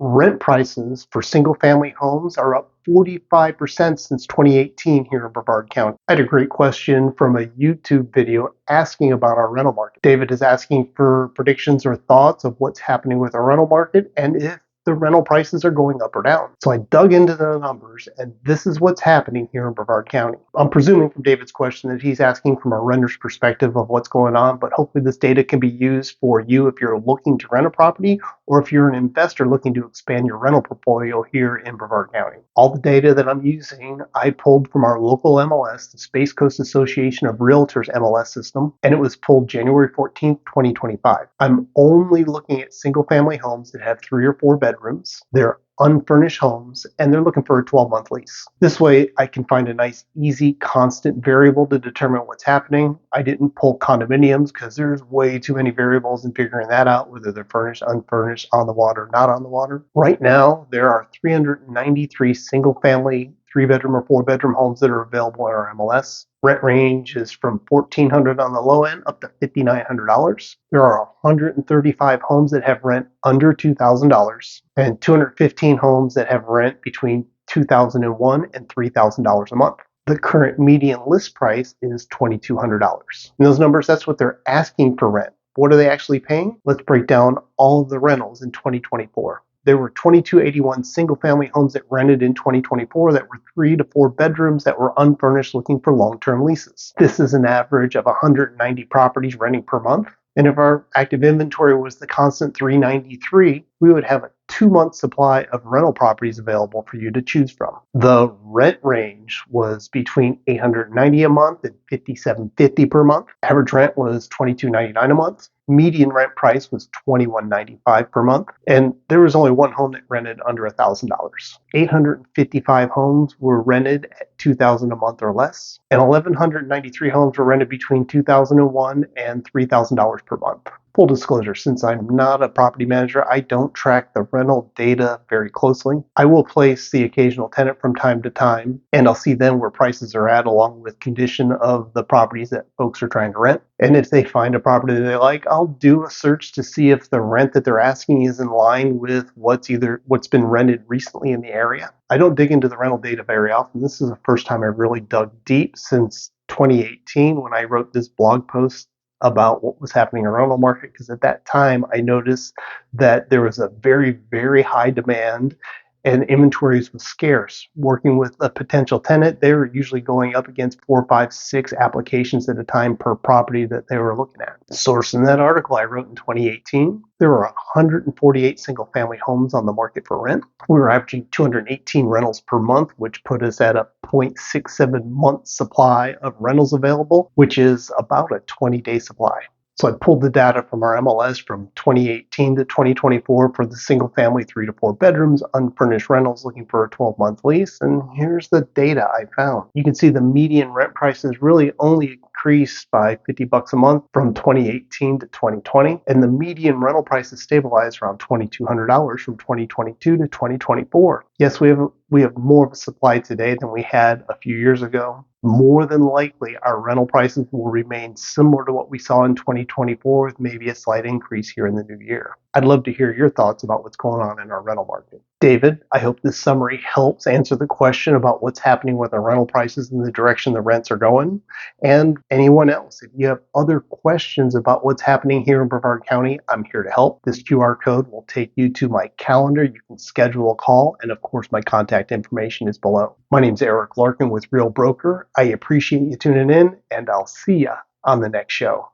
Rent prices for single-family homes are up 45% since 2018 here in Brevard County. I had a great question from a YouTube video asking about our rental market. David is asking for predictions or thoughts of what's happening with our rental market and if the rental prices are going up or down. So I dug into the numbers, and this is what's happening here in Brevard County. I'm presuming from David's question that he's asking from a renter's perspective of what's going on, but hopefully this data can be used for you if you're looking to rent a property or if you're an investor looking to expand your rental portfolio here in Brevard County. All the data that I'm using, I pulled from our local MLS, the Space Coast Association of Realtors MLS system, and it was pulled January 14th, 2025. I'm only looking at single-family homes that have 3 or 4 bedrooms. They're unfurnished homes, and they're looking for a 12-month lease. This way, I can find a nice, easy, constant variable to determine what's happening. I didn't pull condominiums because there's way too many variables in figuring that out, whether they're furnished, unfurnished, on the water, not on the water. Right now, there are 393 single-family 3-bedroom or 4-bedroom homes that are available in our MLS. Rent range is from $1,400 on the low end up to $5,900. There are 135 homes that have rent under $2,000 and 215 homes that have rent between $2,001 and $3,000 a month. The current median list price is $2,200. And those numbers, that's what they're asking for rent. What are they actually paying? Let's break down all of the rentals in 2024. There were 2281 single-family homes that rented in 2024 that were 3 to 4 bedrooms that were unfurnished looking for long-term leases. This is an average of 190 properties renting per month. And if our active inventory was the constant 393, we would have a 2-month supply of rental properties available for you to choose from. The rent range was between $890 a month and $5,750 per month. Average rent was $2,299 a month. Median rent price was $2,195 per month, and there was only one home that rented under $1,000. 855 homes were rented at $2,000 a month or less, and 1,193 homes were rented between $2,001 and $3,000 per month. Full disclosure, since I'm not a property manager, I don't track the rental data very closely. I will place the occasional tenant from time to time, and I'll see then where prices are at along with condition of the properties that folks are trying to rent. And if they find a property that they like, I'll do a search to see if the rent that they're asking is in line with what's been rented recently in the area. I don't dig into the rental data very often. This is the first time I've really dug deep since 2018 when I wrote this blog post about what was happening in the rental market, because at that time I noticed that there was a very, very high demand and inventories was scarce. Working with a potential tenant, they were usually going up against 4, 5, 6 applications at a time per property that they were looking at. Source in that article I wrote in 2018, there were 148 single-family homes on the market for rent. We were averaging 218 rentals per month, which put us at a 0.67 month supply of rentals available, which is about a 20-day supply. So I pulled the data from our MLS from 2018 to 2024 for the single-family 3 to 4 bedrooms, unfurnished rentals looking for a 12-month lease, and here's the data I found. You can see the median rent prices really only increased by $50 a month from 2018 to 2020, and the median rental prices stabilized around $2,200 from 2022 to 2024. Yes, we have more of a supply today than we had a few years ago. More than likely, our rental prices will remain similar to what we saw in 2024 with maybe a slight increase here in the new year. I'd love to hear your thoughts about what's going on in our rental market. David, I hope this summary helps answer the question about what's happening with our rental prices and the direction the rents are going. And anyone else, if you have other questions about what's happening here in Brevard County, I'm here to help. This QR code will take you to my calendar. You can schedule a call, and of course, my contact information is below. My name's Larkin with Real Broker. I appreciate you tuning in, and I'll see you on the next show.